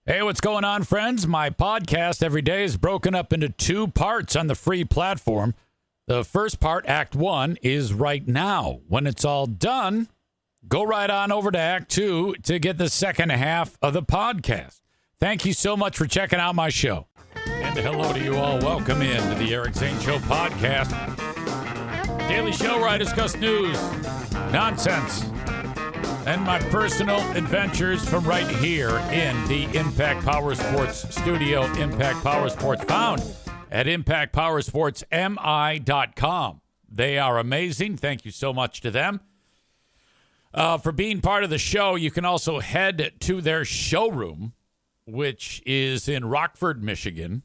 Hey, what's going on, friends? My podcast every day is broken up into two parts on the free platform. The first part, Act 1, is right now. When it's all done, go right on over to Act 2 to get the second half of the podcast. Thank you so much for checking out my show. And hello to you all. Welcome in to the Eric Zane Show podcast. Daily show where I discuss news, nonsense, and my personal adventures from right here in the Impact Power Sports studio. Impact Power Sports, found at impactpowersportsmi.com. They are amazing. Thank you so much to them for being part of the show. You can also head to their showroom, which is in Rockford, Michigan.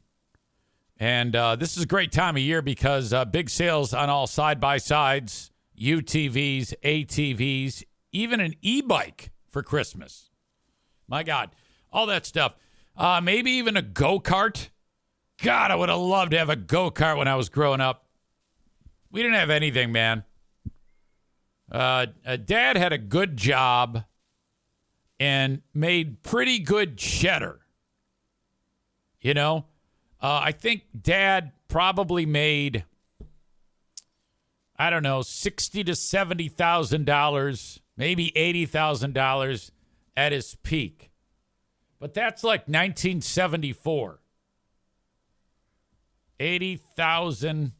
And this is a great time of year because big sales on all side-by-sides, UTVs, ATVs, even an e-bike for Christmas. My God, all that stuff. Maybe even a go-kart. God, I would have loved to have a go-kart when I was growing up. We didn't have anything, man. Dad had a good job and made pretty good cheddar. You know, I think Dad probably made, I don't know, $60,000 to $70,000. Maybe $80,000 at his peak. But that's like 1974. 80,000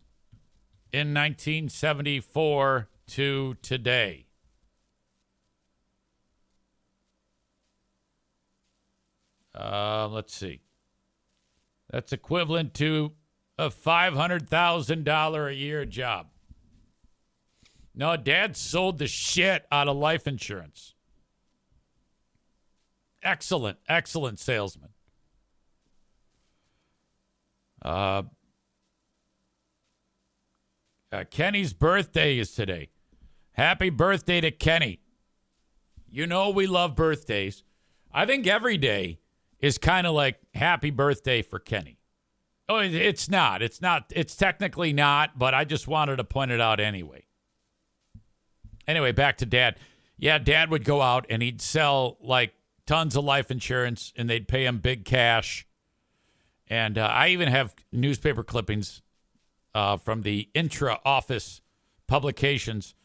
in 1974 to today. Let's see. That's equivalent to a $500,000 a year job. No, Dad sold the shit out of life insurance. Excellent, excellent salesman. Kenny's birthday is today. Happy birthday to Kenny. You know we love birthdays. I think every day is kind of like happy birthday for Kenny. Oh, it's not. It's technically not, but I just wanted to point it out anyway. Anyway, back to Dad. Yeah, Dad would go out and he'd sell like tons of life insurance and they'd pay him big cash. And I even have newspaper clippings from the intra-office publications.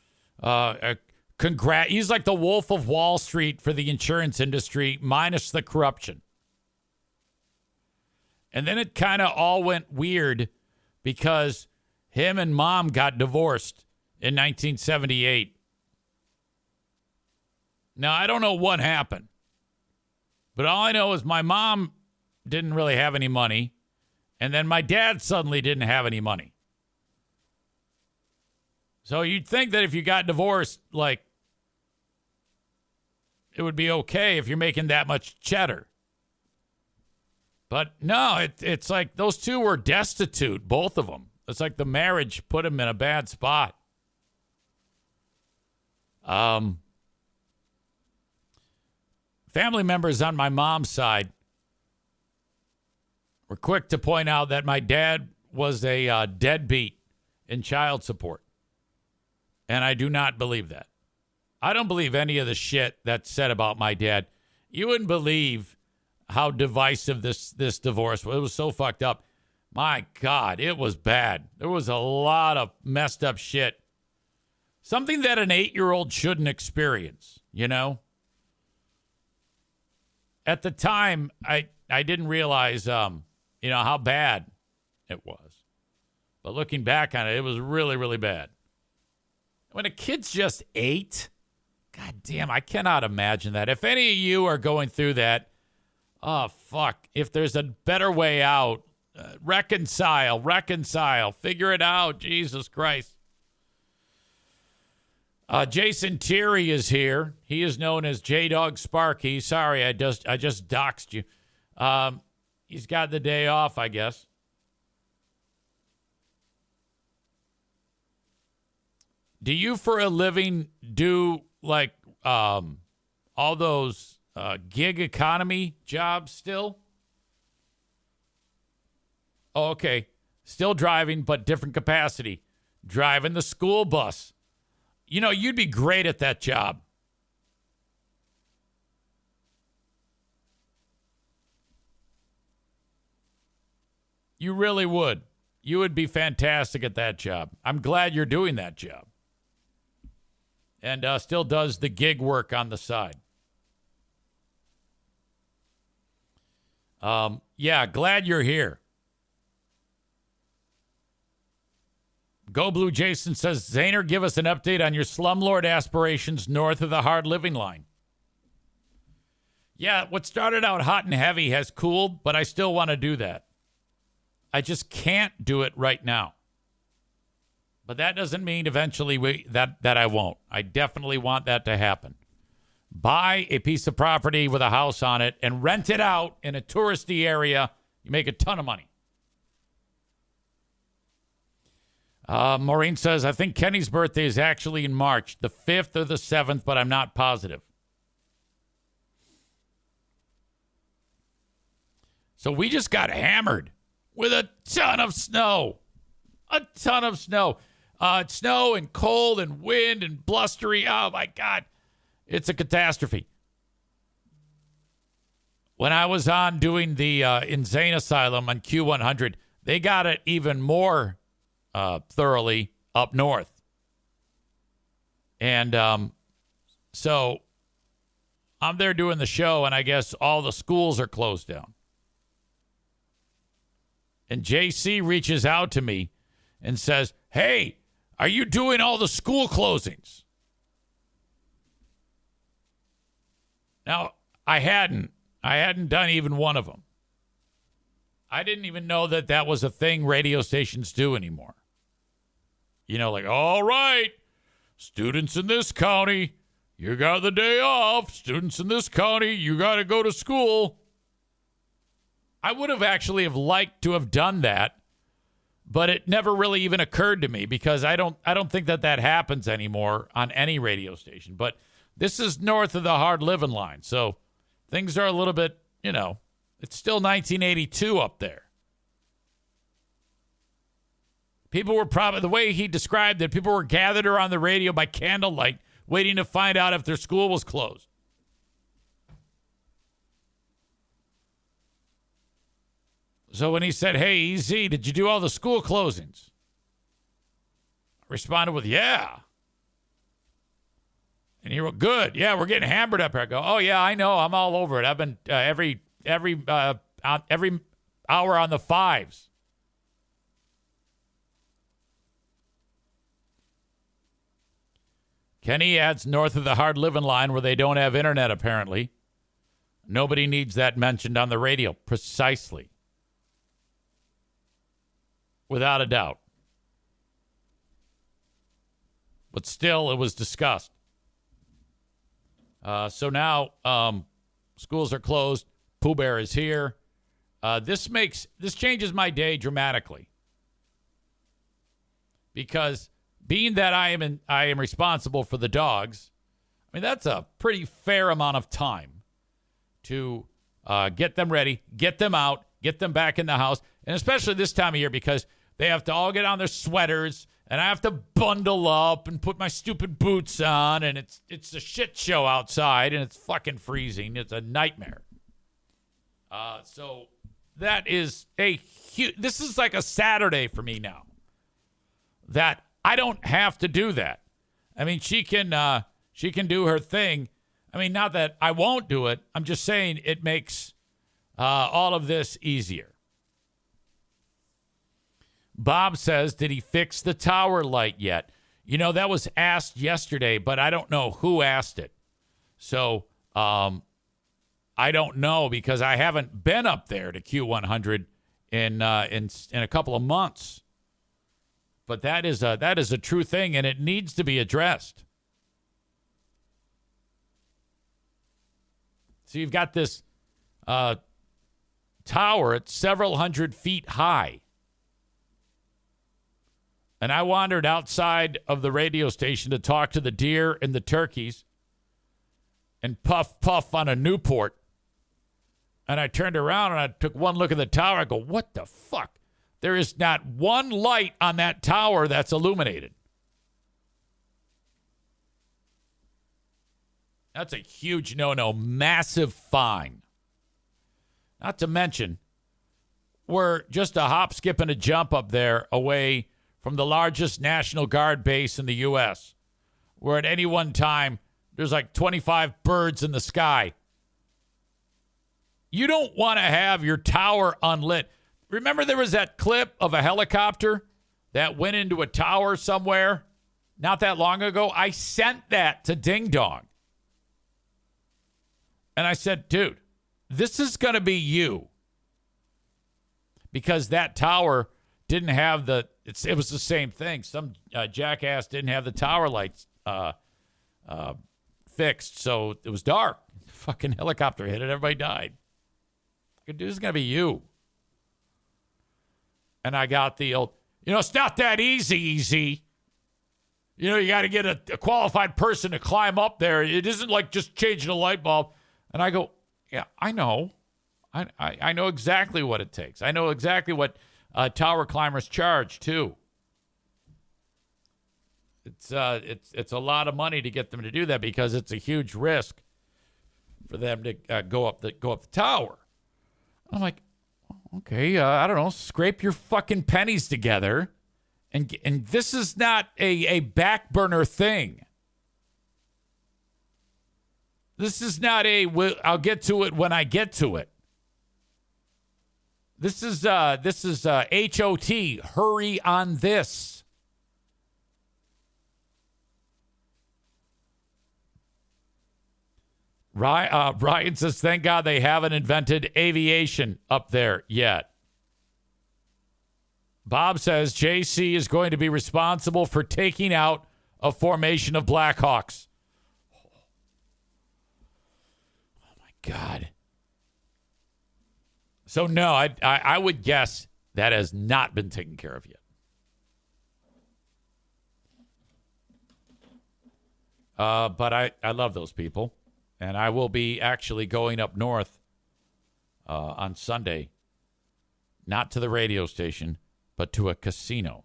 He's like the Wolf of Wall Street for the insurance industry, minus the corruption. And then it kind of all went weird because him and Mom got divorced in 1978. Now, I don't know what happened, but all I know is my mom didn't really have any money, and then my dad suddenly didn't have any money. So you'd think that if you got divorced, like, it would be okay if you're making that much cheddar. But no, it's like those two were destitute, both of them. It's like the marriage put them in a bad spot. Family members on my mom's side were quick to point out that my dad was a deadbeat in child support. And I do not believe that. I don't believe any of the shit that's said about my dad. You wouldn't believe how divisive this divorce was. It was so fucked up. My God, it was bad. There was a lot of messed up shit. Something that an 8-year-old shouldn't experience, you know? At the time, I didn't realize, how bad it was. But looking back on it, it was really, really bad. When a kid's just 8, God damn, I cannot imagine that. If any of you are going through that, oh, fuck. If there's a better way out, reconcile, figure it out. Jesus Christ. Jason Thierry is here. He is known as J-Dog Sparky. Sorry, I just doxed you. He's got the day off, I guess. Do you, for a living, do like all those gig economy jobs still? Oh, okay. Still driving, but different capacity. Driving the school bus. You know, you'd be great at that job. You really would. You would be fantastic at that job. I'm glad you're doing that job. And still does the gig work on the side. Yeah, glad you're here. Go Blue Jason says, Zahner, give us an update on your slumlord aspirations north of the hard living line. Yeah, what started out hot and heavy has cooled, but I still want to do that. I just can't do it right now. But that doesn't mean eventually that I won't. I definitely want that to happen. Buy a piece of property with a house on it and rent it out in a touristy area. You make a ton of money. Maureen says, I think Kenny's birthday is actually in March, the 5th or the 7th, but I'm not positive. So we just got hammered with a ton of snow. A ton of snow. Snow and cold and wind and blustery. Oh, my God. It's a catastrophe. When I was on doing the Insane Asylum on Q100, they got it even more thoroughly up north. And so I'm there doing the show, and I guess all the schools are closed down. And JC reaches out to me and says, hey, are you doing all the school closings? Now, I hadn't done even one of them. I didn't even know that was a thing radio stations do anymore. You know, like, all right, students in this county, you got the day off. Students in this county, you got to go to school. I would have actually have liked to have done that, but it never really even occurred to me because I don't think that happens anymore on any radio station. But this is north of the hard living line, so things are a little bit, it's still 1982 up there. People were probably, the way he described it, people were gathered around the radio by candlelight waiting to find out if their school was closed. So when he said, hey, EZ, did you do all the school closings? I responded with, yeah. And he wrote, good. Yeah, we're getting hammered up here. I go, oh, yeah, I know. I'm all over it. I've been every hour on the fives. Kenny adds north of the hard living line where they don't have internet, apparently. Nobody needs that mentioned on the radio. Precisely. Without a doubt. But still, it was discussed. So now schools are closed. Pooh Bear is here. This changes my day dramatically. Because being that I am responsible for the dogs, I mean, that's a pretty fair amount of time to get them ready, get them out, get them back in the house. And especially this time of year because they have to all get on their sweaters and I have to bundle up and put my stupid boots on. And it's a shit show outside and it's fucking freezing. It's a nightmare. So that is this is like a Saturday for me now that I don't have to do that. I mean, she can do her thing. I mean, not that I won't do it. I'm just saying it makes all of this easier. Bob says, did he fix the tower light yet? That was asked yesterday, but I don't know who asked it. So I don't know because I haven't been up there to Q100 in a couple of months. But that is a true thing, and it needs to be addressed. So you've got this tower at several hundred feet high. And I wandered outside of the radio station to talk to the deer and the turkeys and puff on a Newport. And I turned around and I took one look at the tower. I go, what the fuck? There is not one light on that tower that's illuminated. That's a huge no-no, massive fine. Not to mention, we're just a hop, skip, and a jump up there away from the largest National Guard base in the U.S., where at any one time there's like 25 birds in the sky. You don't want to have your tower unlit. Remember there was that clip of a helicopter that went into a tower somewhere not that long ago? I sent that to Ding Dong. And I said, dude, this is going to be you. Because that tower didn't have it was the same thing. Some jackass didn't have the tower lights fixed, so it was dark. Fucking helicopter hit it. Everybody died. Dude, this is going to be you. And I got the old, it's not that easy. You got to get a qualified person to climb up there. It isn't like just changing a light bulb. And I go, yeah, I know. I know exactly what it takes. I know exactly what tower climbers charge, too. It's a lot of money to get them to do that because it's a huge risk for them to go up the tower. I'm like, okay, I don't know, scrape your fucking pennies together, and this is not a back burner thing. This is not I'll get to it when I get to it. This is HOT, hurry on this. Ryan says, thank God they haven't invented aviation up there yet. Bob says, JC is going to be responsible for taking out a formation of Blackhawks. Oh, my God. So, no, I would guess that has not been taken care of yet. But I love those people. And I will be actually going up north on Sunday, not to the radio station, but to a casino.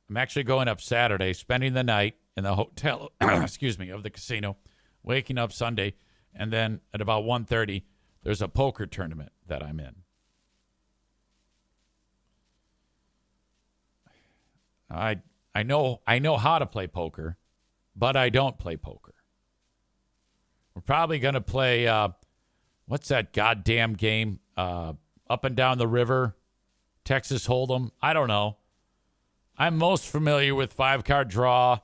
I'm actually going up Saturday, spending the night in the hotel, of the casino, waking up Sunday, and then at about 1:30, there's a poker tournament that I'm in. I know how to play poker, but I don't play poker. We're probably going to play, what's that goddamn game? Up and down the river, Texas Hold'em. I don't know. I'm most familiar with 5-card draw,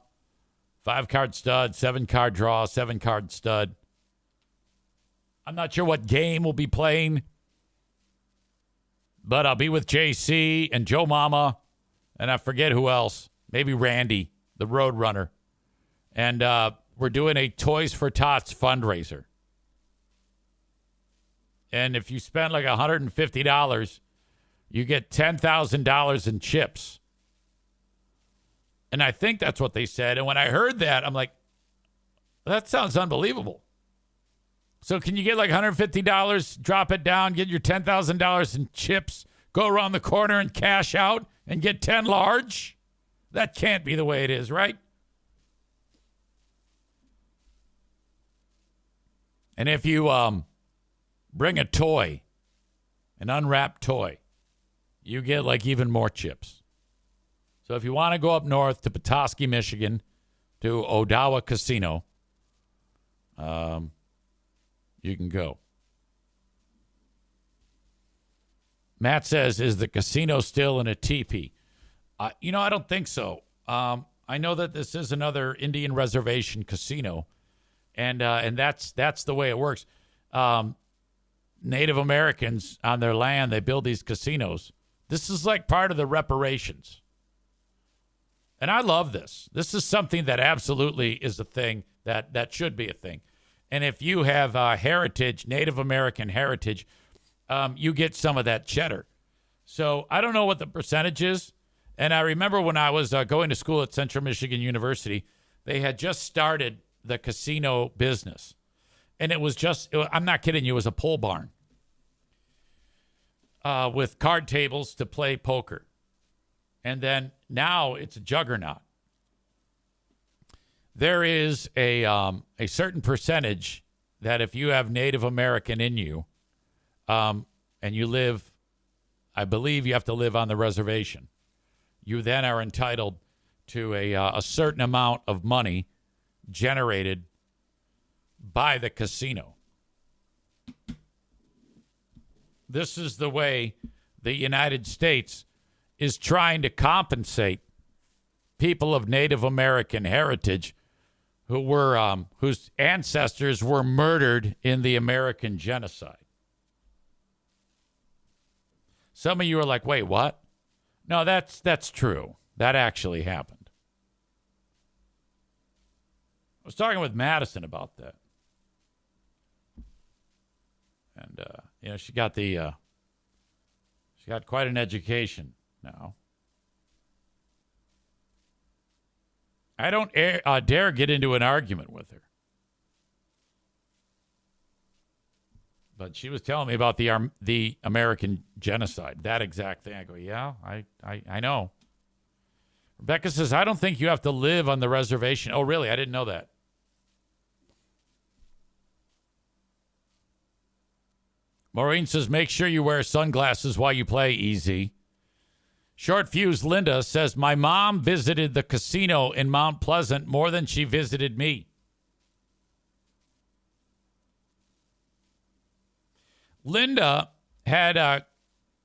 5-card stud, 7-card draw, 7-card stud. I'm not sure what game we'll be playing, but I'll be with JC and Joe Mama, and I forget who else. Maybe Randy, the Road Runner. And, we're doing a Toys for Tots fundraiser. And if you spend like $150, you get $10,000 in chips. And I think that's what they said. And when I heard that, I'm like, that sounds unbelievable. So can you get like $150, drop it down, get your $10,000 in chips, go around the corner and cash out and get 10 large? That can't be the way it is, right? And if you bring a toy, an unwrapped toy, you get like even more chips. So if you want to go up north to Petoskey, Michigan, to Odawa Casino, you can go. Matt says, is the casino still in a teepee? I don't think so. I know that this is another Indian reservation casino. And that's the way it works. Native Americans on their land, they build these casinos. This is like part of the reparations. And I love this. This is something that absolutely is a thing that should be a thing. And if you have heritage, Native American heritage, you get some of that cheddar. So I don't know what the percentage is. And I remember when I was going to school at Central Michigan University, they had just started the casino business. And it was I'm not kidding you, it was a pole barn with card tables to play poker. And then now it's a juggernaut. There is a certain percentage that if you have Native American in you, and and you live, I believe you have to live on the reservation, you then are entitled to a certain amount of money generated by the casino. This is the way the United States is trying to compensate people of Native American heritage who were whose ancestors were murdered in the American genocide. Some of you are like, wait, what? No, that's true. That actually happened. I was talking with Madison about that. And, she got quite an education now. I don't dare get into an argument with her. But she was telling me about the American genocide, that exact thing. I go, yeah, I know. Rebecca says, I don't think you have to live on the reservation. Oh, really? I didn't know that. Maureen says, make sure you wear sunglasses while you play, EZ. Short Fuse Linda says, my mom visited the casino in Mount Pleasant more than she visited me. Linda had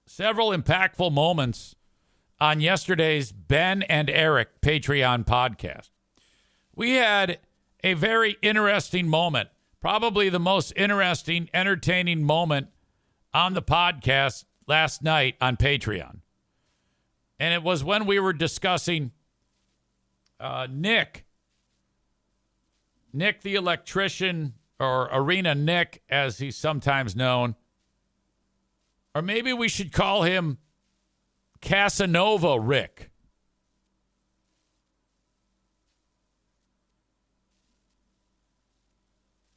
several impactful moments on yesterday's Ben and Eric Patreon podcast. We had a very interesting moment, probably the most interesting, entertaining moment on the podcast last night on Patreon. And it was when we were discussing Nick the electrician, or Arena Nick, as he's sometimes known. Or maybe we should call him Casanova Rick.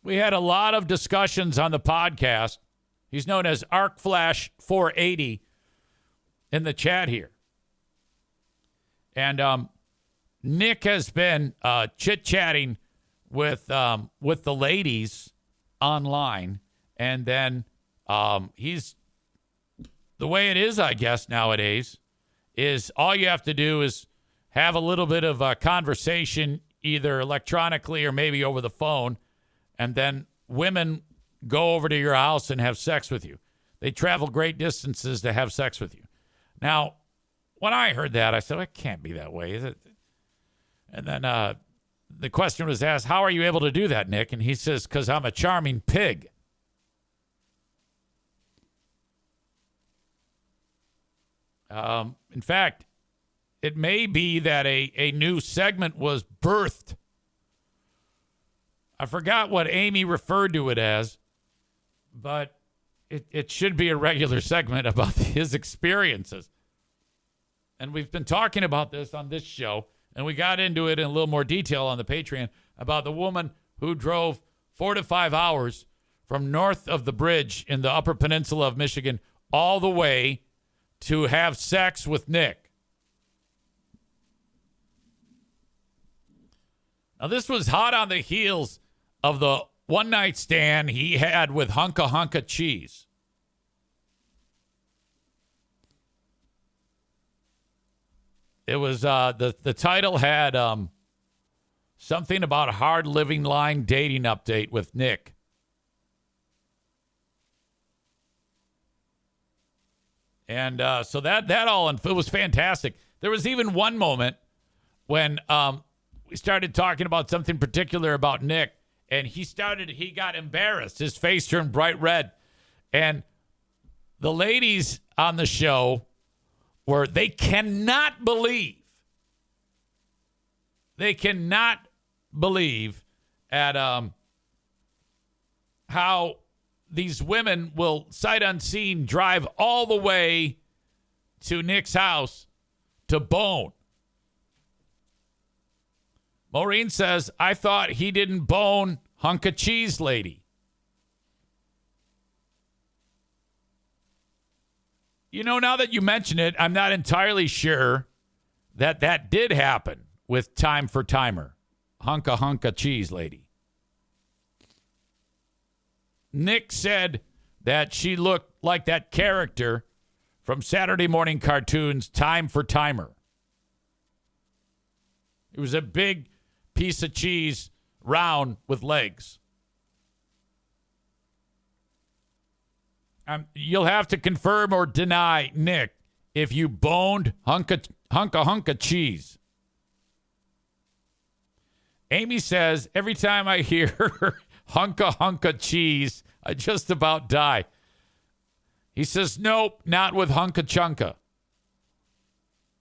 We had a lot of discussions on the podcast. He's known as ArcFlash480 in the chat here. And Nick has been chit-chatting with the ladies online. And then he's, the way it is, I guess, nowadays, is all you have to do is have a little bit of a conversation, either electronically or maybe over the phone, and then women go over to your house and have sex with you. They travel great distances to have sex with you. Now, when I heard that, I said, it can't be that way, is it? And then the question was asked, how are you able to do that, Nick? And he says, because I'm a charming pig. In fact, it may be that a new segment was birthed. I forgot what Amy referred to it as, but it should be a regular segment about his experiences. And we've been talking about this on this show, and we got into it in a little more detail on the Patreon about the woman who drove 4 to 5 hours from north of the bridge in the Upper Peninsula of Michigan all the way to have sex with Nick. Now, this was hot on the heels of the one-night stand he had with Hunka Cheese. It was, the title had something about a hard living line dating update with Nick. And so that all, it was fantastic. There was even one moment when we started talking about something particular about Nick, and he got embarrassed. His face turned bright red. And the ladies on the show they cannot believe at how these women will, sight unseen, drive all the way to Nick's house to bone. Maureen says, I thought he didn't bone Hunka Cheese Lady. You know, now that you mention it, I'm not entirely sure that did happen with Time for Timer, Hunka Cheese Lady. Nick said that she looked like that character from Saturday morning cartoons, Time for Timer. It was a big piece of cheese, round with legs. You'll have to confirm or deny, Nick, if you boned hunk of cheese. Amy says, every time I hear hunk of cheese, I just about die. He says, nope, not with hunka chunka.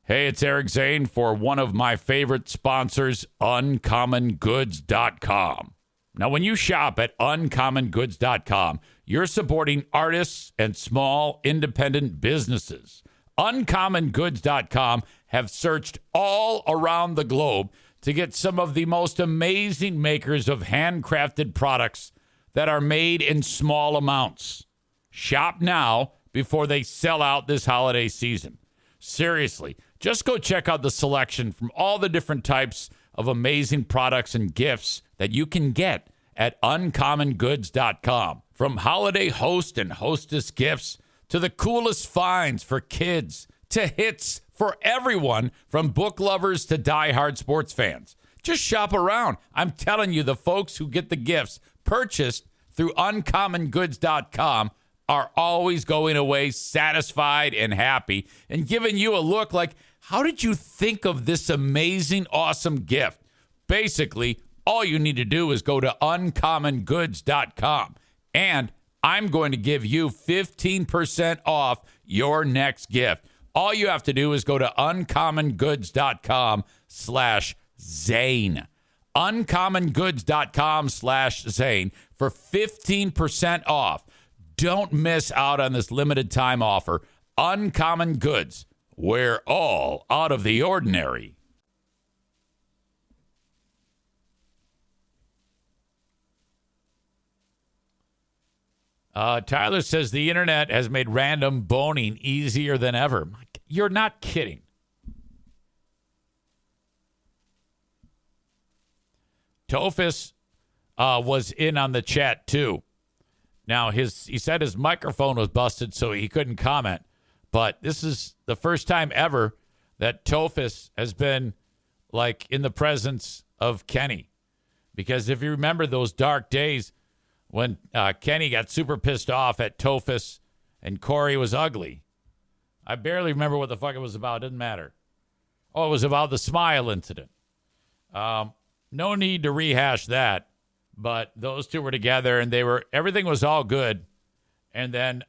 Hey, it's Eric Zane for one of my favorite sponsors, UncommonGoods.com. Now, when you shop at UncommonGoods.com, you're supporting artists and small independent businesses. UncommonGoods.com have searched all around the globe to get some of the most amazing makers of handcrafted products that are made in small amounts. Shop now before they sell out this holiday season. Seriously, just go check out the selection from all the different types of amazing products and gifts that you can get at uncommongoods.com. From holiday host and hostess gifts to the coolest finds for kids to hits for everyone from book lovers to diehard sports fans. Just shop around. I'm telling you, the folks who get the gifts purchased through uncommongoods.com are always going away satisfied and happy and giving you a look like, how did you think of this amazing, awesome gift? Basically, all you need to do is go to uncommongoods.com, and I'm going to give you 15% off your next gift. All you have to do is go to uncommongoods.com/Zane. Uncommongoods.com/Zane for 15% off. Don't miss out on this limited time offer. Uncommon Goods, where all out of the ordinary. Tyler says the internet has made random boning easier than ever. You're not kidding. Tophus was in on the chat too. Now, he said his microphone was busted, so he couldn't comment. But this is the first time ever that Tophus has been, like, in the presence of Kenny. Because if you remember those dark days when Kenny got super pissed off at Tophus and Corey was ugly. I barely remember what the fuck it was about. It didn't matter. Oh, it was about the smile incident. No need to rehash that. But those two were together, and everything was all good. And then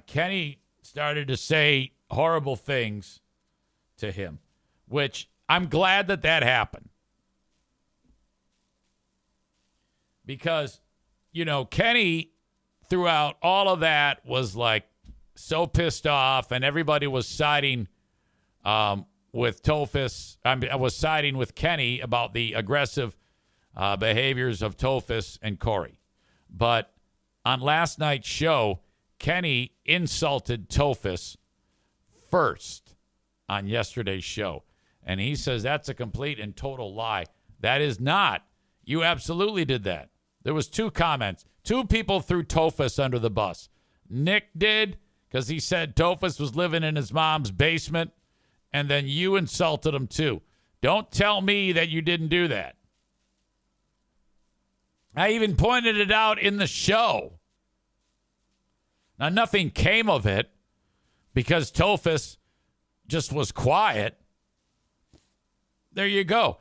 Kenny started to say horrible things to him, which I'm glad that happened. Because, Kenny, throughout all of that, was like so pissed off, and everybody was siding with Tophus. I was siding with Kenny about the aggressive behaviors of Tophus and Corey. But on last night's show, Kenny insulted Tophus first on yesterday's show. And he says that's a complete and total lie. That is not. You absolutely did that. There was 2 comments. 2 people threw Tophus under the bus. Nick did, because he said Tophus was living in his mom's basement. And then you insulted him too. Don't tell me that you didn't do that. I even pointed it out in the show. Now, nothing came of it because Tophus just was quiet. There you go.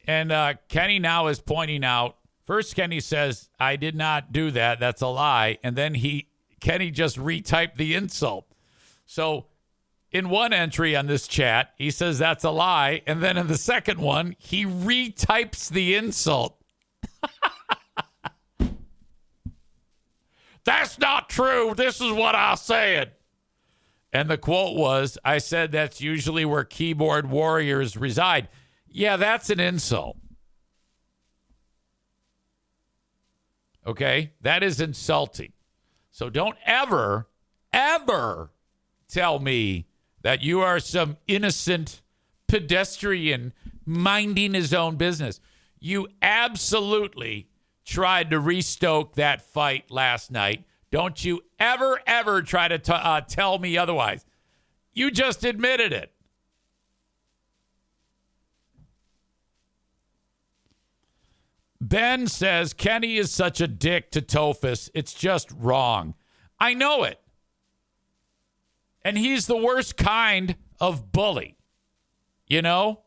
And Kenny now is pointing out, first Kenny says, I did not do that. That's a lie. And then Kenny just retyped the insult. So in one entry on this chat, he says that's a lie. And then in the second one, he retypes the insult. That's not true. This is what I said. And the quote was, I said that's usually where keyboard warriors reside. Yeah, that's an insult. Okay? That is insulting. So don't ever tell me that you are some innocent pedestrian minding his own business. You absolutely tried to restoke that fight last night. Don't you ever try to tell me otherwise. You just admitted it. Ben says Kenny is such a dick to Tophus. It's just wrong. I know it. And he's the worst kind of bully, you know,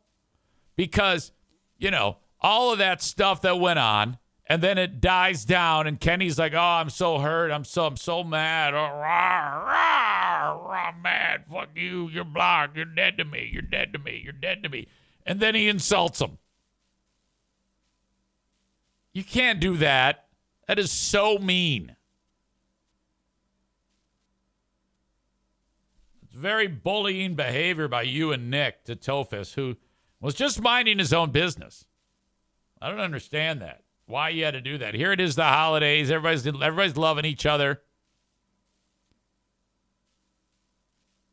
because, you know, all of that stuff that went on, and then it dies down, and Kenny's like, oh, I'm so hurt. I'm so mad. Oh, rah, rah, I'm mad. Fuck you. You're blocked. You're dead to me. You're dead to me. You're dead to me. And then he insults him. You can't do that. That is so mean. It's very bullying behavior by you and Nick to Tophus, who was just minding his own business. I don't understand that. Why you had to do that. Here it is, the holidays. Everybody's loving each other.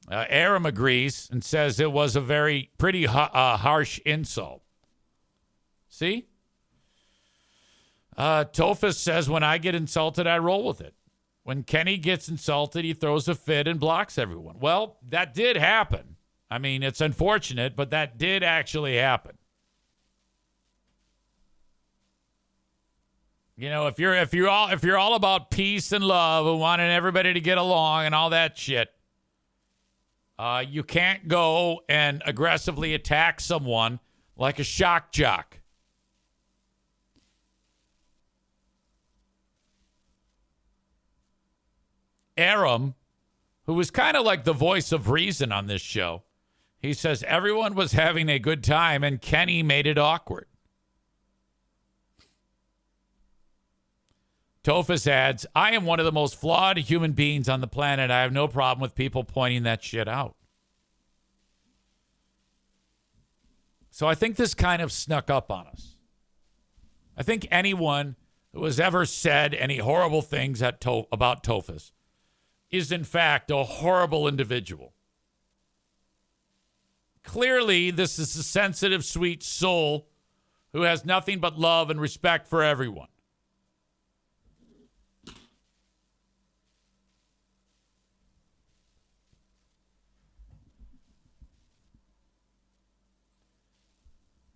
Aram agrees and says it was a pretty harsh insult. See? Tophus says, when I get insulted, I roll with it. When Kenny gets insulted, he throws a fit and blocks everyone. Well, that did happen. I mean, it's unfortunate, but that did actually happen. You know, if you're all about peace and love and wanting everybody to get along and all that shit, you can't go and aggressively attack someone like a shock jock. Aram, who was kind of like the voice of reason on this show, he says everyone was having a good time and Kenny made it awkward. Tophus adds, I am one of the most flawed human beings on the planet. I have no problem with people pointing that shit out. So I think this kind of snuck up on us. I think anyone who has ever said any horrible things about Tophus is in fact a horrible individual. Clearly, this is a sensitive, sweet soul who has nothing but love and respect for everyone.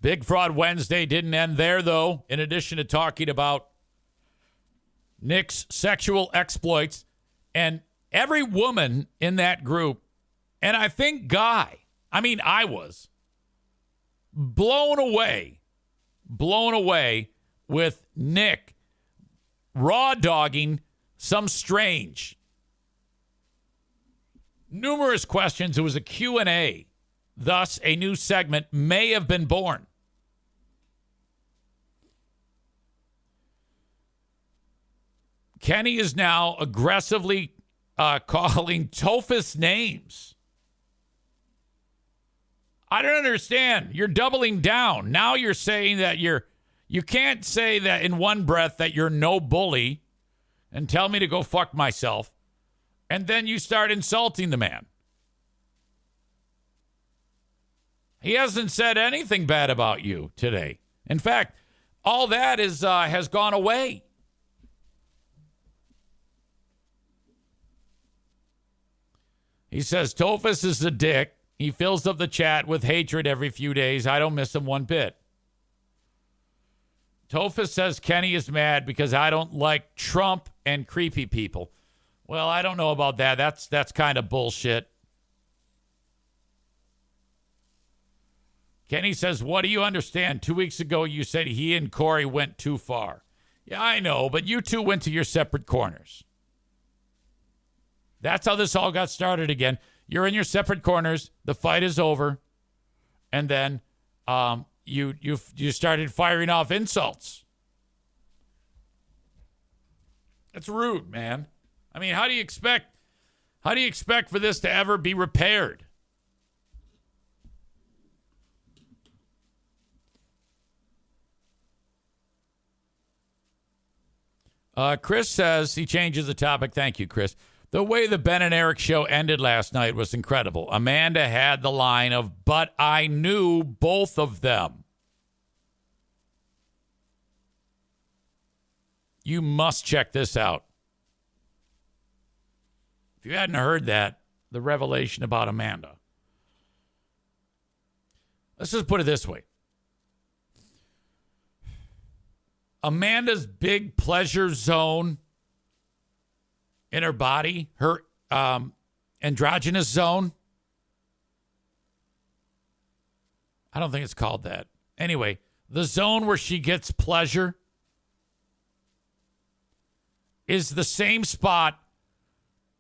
Big Fraud Wednesday didn't end there, though. In addition to talking about Nick's sexual exploits, and every woman in that group, and I think I was blown away with Nick raw dogging some strange. Numerous questions. It was a Q&A. Thus, a new segment may have been born. Kenny is now aggressively calling Tophus names. I don't understand. You're doubling down. Now you're saying that you can't say that in one breath that you're no bully and tell me to go fuck myself, and then you start insulting the man. He hasn't said anything bad about you today. In fact, all that has gone away. He says, Tophus is a dick. He fills up the chat with hatred every few days. I don't miss him one bit. Tophus says Kenny is mad because I don't like Trump and creepy people. Well, I don't know about that. That's kind of bullshit. Kenny says, what do you understand? 2 weeks ago, you said he and Corey went too far. Yeah, I know, but you two went to your separate corners. That's how this all got started again. You're in your separate corners. The fight is over. And then you started firing off insults. That's rude, man. I mean, how do you expect for this to ever be repaired? Chris says he changes the topic. Thank you, Chris. The way the Ben and Eric show ended last night was incredible. Amanda had the line of, but I knew both of them. You must check this out. If you hadn't heard that, the revelation about Amanda. Let's just put it this way. Amanda's big pleasure zone in her body, her androgynous zone. I don't think it's called that. Anyway, the zone where she gets pleasure is the same spot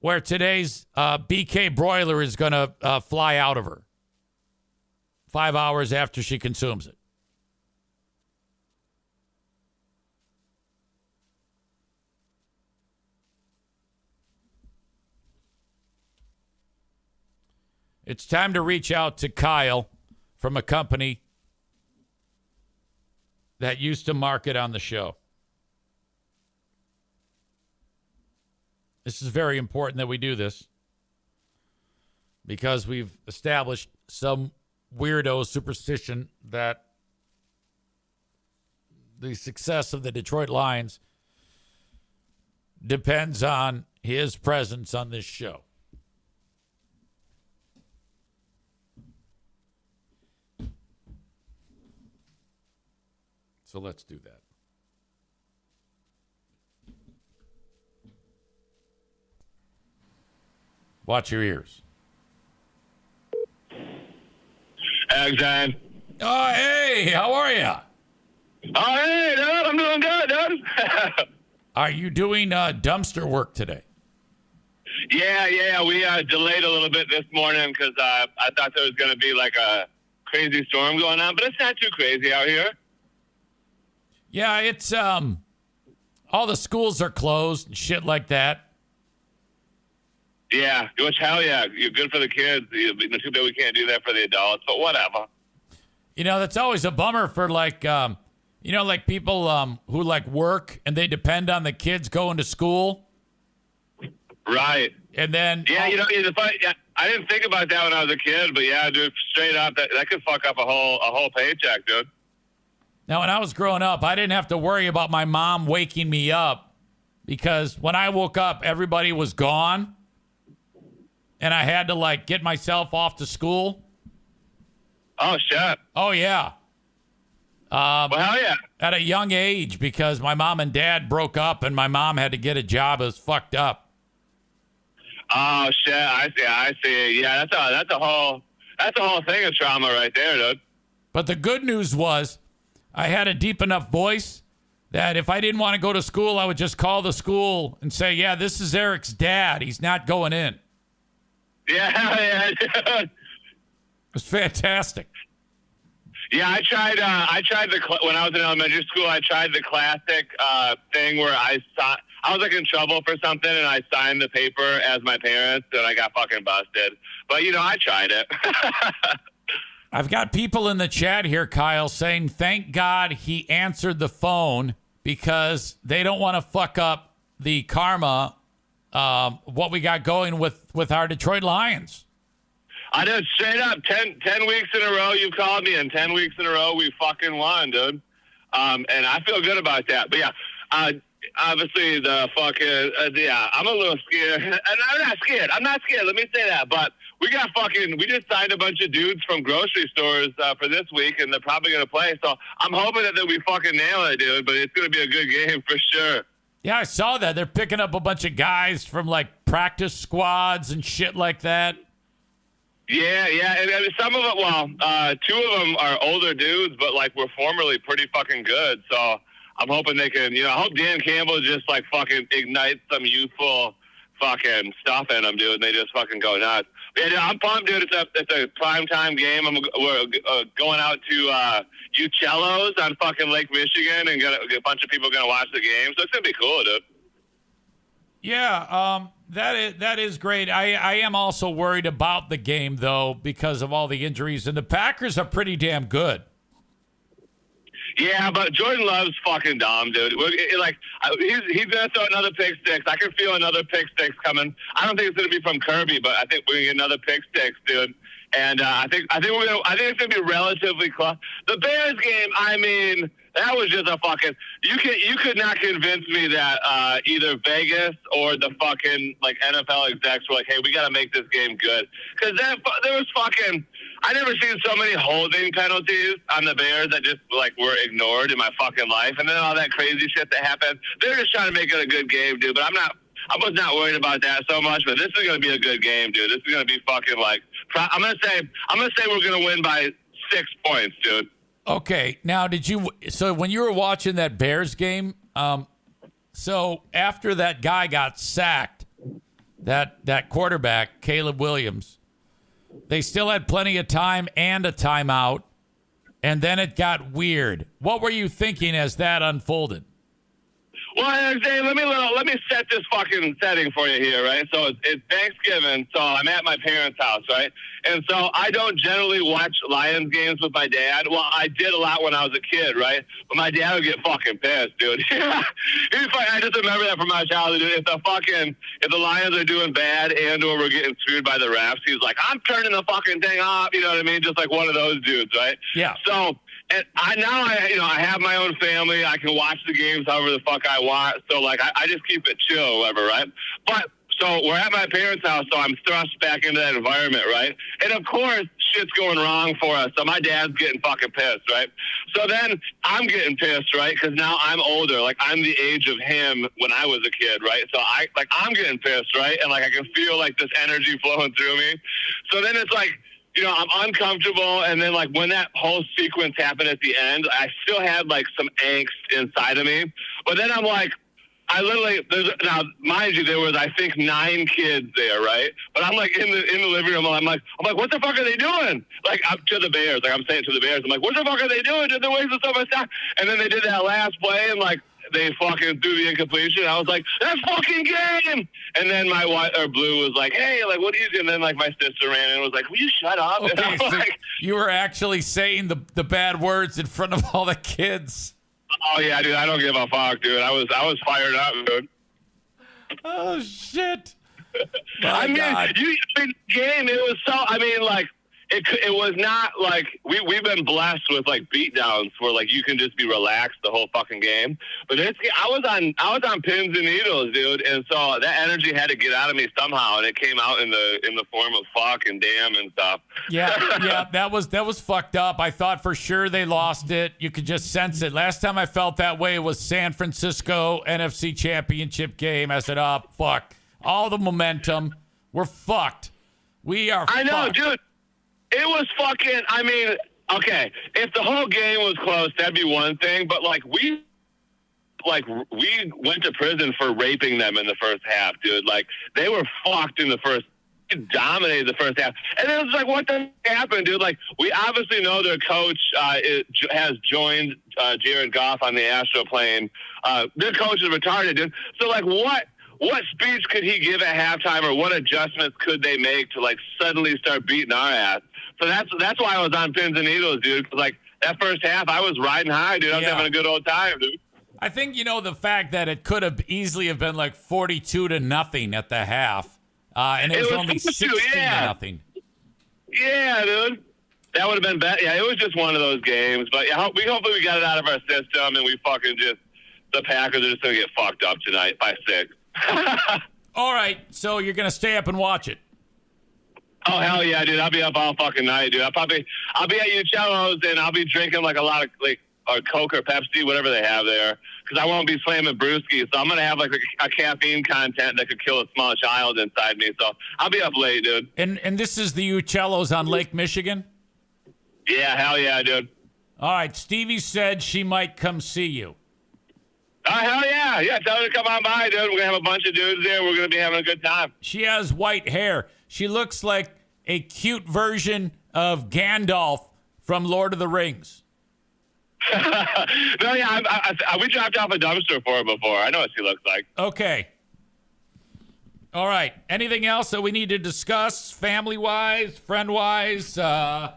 where today's BK broiler is going to fly out of her 5 hours after she consumes it. It's time to reach out to Kyle from a company that used to market on the show. This is very important that we do this because we've established some weirdo superstition that the success of the Detroit Lions depends on his presence on this show. So let's do that. Watch your ears. Exxon. Oh, hey, how are you? Oh, hey, dude, I'm doing good, dude. Are you doing dumpster work today? Yeah, we delayed a little bit this morning because I thought there was going to be like a crazy storm going on, but it's not too crazy out here. Yeah, it's all the schools are closed and shit like that. Yeah, which hell yeah, you're good for the kids. Too bad we can't do that for the adults, but whatever. You know, that's always a bummer for like like people who like work and they depend on the kids going to school. Right. And then I didn't think about that when I was a kid, but yeah, dude, straight up, that could fuck up a whole paycheck, dude. Now, when I was growing up, I didn't have to worry about my mom waking me up because when I woke up, everybody was gone and I had to like get myself off to school. Oh, shit. Oh, yeah. Well, hell yeah. At a young age because my mom and dad broke up and my mom had to get a job. It was fucked up. Oh, shit. I see. Yeah, that's a whole thing of trauma right there, dude. But the good news was I had a deep enough voice that if I didn't want to go to school, I would just call the school and say, yeah, this is Eric's dad. He's not going in. Yeah, dude. It was fantastic. Yeah, I tried when I was in elementary school, I tried the classic thing where I was like in trouble for something and I signed the paper as my parents and I got fucking busted. But, I tried it. I've got people in the chat here, Kyle, saying, thank God he answered the phone because they don't want to fuck up the karma, what we got going with our Detroit Lions. I did straight up 10 weeks in a row you called me and 10 weeks in a row we fucking won, dude. And I feel good about that. But yeah, obviously the fucking, I'm a little scared. And I'm not scared. Let me say that. But we just signed a bunch of dudes from grocery stores for this week, and they're probably going to play. So I'm hoping that we fucking nail it, dude. But it's going to be a good game for sure. Yeah, I saw that. They're picking up a bunch of guys from, like, practice squads and shit like that. Yeah. And some of them, two of them are older dudes, but, like, were formerly pretty fucking good. So I'm hoping they can, I hope Dan Campbell just, like, fucking ignites some youthful fucking stuff in them, dude, and they just fucking go nuts. Yeah, I'm pumped, dude. It's a primetime game. We're going out to Uccello's on fucking Lake Michigan, and a bunch of people are going to watch the game. So it's going to be cool, dude. Yeah, that is great. I am also worried about the game, though, because of all the injuries. And the Packers are pretty damn good. Yeah, but Jordan Love's fucking dumb, dude. He's gonna throw another pick six. I can feel another pick six coming. I don't think it's gonna be from Kirby, but I think we're gonna get another pick six, dude. And I think it's gonna be relatively close. The Bears game, I mean, That was just a fucking. You could not convince me that either Vegas or the fucking like NFL execs were like, hey, we got to make this game good, because there was fucking. I never seen so many holding penalties on the Bears that just like were ignored in my fucking life, and then all that crazy shit that happened. They're just trying to make it a good game, dude. But I was not worried about that so much, but this is going to be a good game, dude. This is going to be fucking like. I'm gonna say we're going to win by 6 points, dude. Okay, now so when you were watching that Bears game, so after that guy got sacked, that quarterback, Caleb Williams, they still had plenty of time and a timeout, and then it got weird. What were you thinking as that unfolded? Well, Dave, let me set this fucking setting for you here, right? So it's Thanksgiving, so I'm at my parents' house, right? And so I don't generally watch Lions games with my dad. Well, I did a lot when I was a kid, right? But my dad would get fucking pissed, dude. I just remember that from my childhood, dude. If the Lions are doing bad and or we're getting screwed by the refs, he's like, I'm turning the fucking thing off. You know what I mean? Just like one of those dudes, right? Yeah. So. And I have my own family. I can watch the games however the fuck I want. So, like, I just keep it chill or whatever, right? But, so we're at my parents' house, so I'm thrust back into that environment, right? And, of course, shit's going wrong for us. So my dad's getting fucking pissed, right? So then I'm getting pissed, right? Because now I'm older. Like, I'm the age of him when I was a kid, right? So, I'm getting pissed, right? And, like, I can feel, like, this energy flowing through me. So then it's like, you know, I'm uncomfortable, and then, like, when that whole sequence happened at the end, I still had, like, some angst inside of me. But then I'm like, now, mind you, there was, I think, 9 kids there, right? But I'm, like, in the living room, I'm like, what the fuck are they doing? Like, up to the Bears. Like, I'm saying to the Bears, I'm like, what the fuck are they doing? They're wasting so much time. And then they did that last play, and, like, they fucking threw the incompletion. I was like, that's fucking game. And then my Blue was like, hey, like, what are you doing? And then, like, my sister ran in and was like, will you shut up? Okay, and I was so like, you were actually saying the bad words in front of all the kids. oh yeah, dude, I don't give a fuck, dude. I was fired up, dude. Oh shit. I mean, game. It was so. I mean, like. It was not like we've been blessed with like beatdowns where like you can just be relaxed the whole fucking game. But I was on pins and needles, dude, and so that energy had to get out of me somehow, and it came out in the form of fuck and damn and stuff. Yeah, that was fucked up. I thought for sure they lost it. You could just sense it. Last time I felt that way was San Francisco NFC Championship game. I said, oh fuck, all the momentum, we're fucked. We are. I know, fucked. Dude. It was fucking, I mean, okay, if the whole game was close, that'd be one thing, but, like, we went to prison for raping them in the first half, dude. Like, they were fucked in the first, dominated the first half. And then it was like, what the happened, dude? Like, we obviously know their coach has joined Jared Goff on the Astro plane. Their coach is retarded, dude. So, like, what speech could he give at halftime, or what adjustments could they make to, like, suddenly start beating our ass? So that's why I was on pins and needles, dude. 'Cause, like, that first half, I was riding high, dude. I was having a good old time, dude. I think, the fact that it could have easily have been like 42-0 at the half, and it was only 16-0. Yeah, dude. That would have been better. Yeah, it was just one of those games. But yeah, hopefully we got it out of our system, and we fucking the Packers are just going to get fucked up tonight by 6. All right, so you're going to stay up and watch it. Oh, hell yeah, dude. I'll be up all fucking night, dude. I'll be at Uccello's, and I'll be drinking, like, a lot of, like, or Coke or Pepsi, whatever they have there, because I won't be slamming brewskis. So I'm going to have, like, a caffeine content that could kill a small child inside me. So I'll be up late, dude. And this is the Uccello's on Lake Michigan? Yeah, hell yeah, dude. All right, Stevie said she might come see you. Oh, hell yeah. Yeah, tell her to come on by, dude. We're going to have a bunch of dudes there. We're going to be having a good time. She has white hair. She looks like a cute version of Gandalf from Lord of the Rings. No, yeah, we dropped off a dumpster for her before. I know what she looks like. Okay. All right. Anything else that we need to discuss, family-wise, friend-wise? I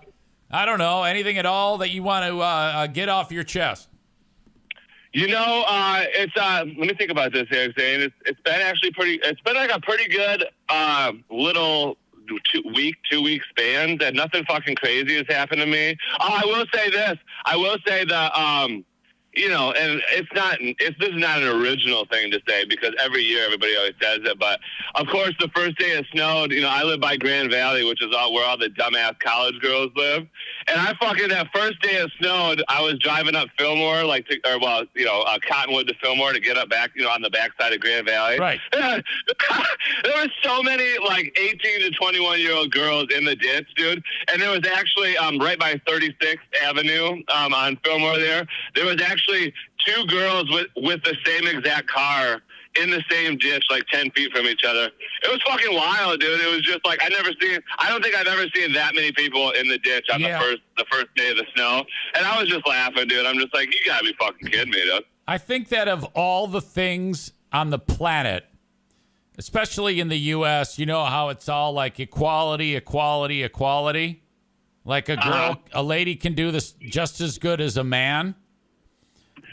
don't know. Anything at all that you want to get off your chest? It's let me think about this here, Zane. It's been actually it's been like a pretty good little 2-week span that nothing fucking crazy has happened to me. Oh, I will say this. I will say that you know, and this is not an original thing to say because every year everybody always says it. But of course, the first day it snowed. You know, I live by Grand Valley, which is where all the dumbass college girls live. And I fucking that first day it snowed, I was driving up Fillmore, Cottonwood to Fillmore to get up back, you know, on the backside of Grand Valley. Right. There were so many like 18 to 21-year-old girls in the ditch, dude. And there was actually right by 36th Avenue on Fillmore there was actually two girls with the same exact car in the same ditch, like 10 feet from each other. It was fucking wild, dude. It was just like I don't think I've ever seen that many people in the ditch on the first day of the snow. And I was just laughing, dude. I'm just like, you gotta be fucking kidding me, dude. I think that of all the things on the planet, especially in the U.S., you know how it's all like equality, equality, equality. Like a lady can do this just as good as a man.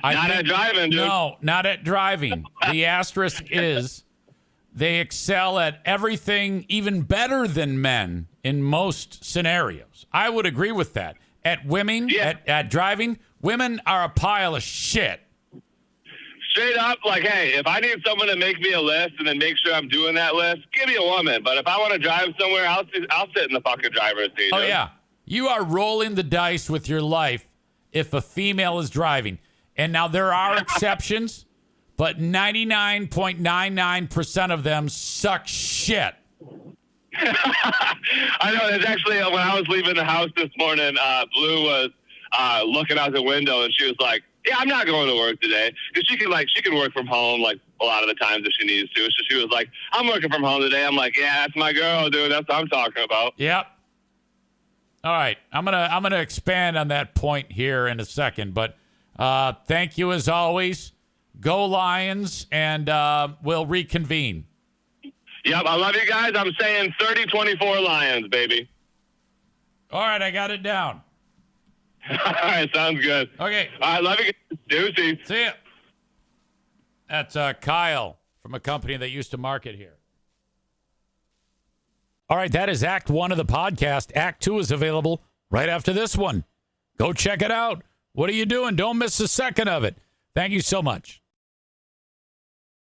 Not at driving, dude. No, not at driving. The asterisk is they excel at everything even better than men in most scenarios. I would agree with that. At women, at driving, women are a pile of shit. Straight up, like, hey, if I need someone to make me a list and then make sure I'm doing that list, give me a woman. But if I want to drive somewhere, I'll sit in the fucking driver's seat. Oh, yeah. You are rolling the dice with your life if a female is driving. And now there are exceptions, but 99.99% of them suck shit. I know. It's actually, when I was leaving the house this morning, Blue was looking out the window, and she was like, yeah, I'm not going to work today. Because she can work from home, like, a lot of the times if she needs to. So she was like, I'm working from home today. I'm like, yeah, that's my girl, dude. That's what I'm talking about. Yep. All right. I'm gonna expand on that point here in a second, but thank you as always. Go Lions, and we'll reconvene. Yep, I love you guys. I'm saying 30-24 Lions, baby. All right, I got it down. All right, sounds good. Okay. All right, love you guys. Deuces. See ya. That's Kyle from a company that used to market here. All right, that is Act 1 of the podcast. Act 2 is available right after this one. Go check it out. What are you doing? Don't miss a second of it. Thank you so much.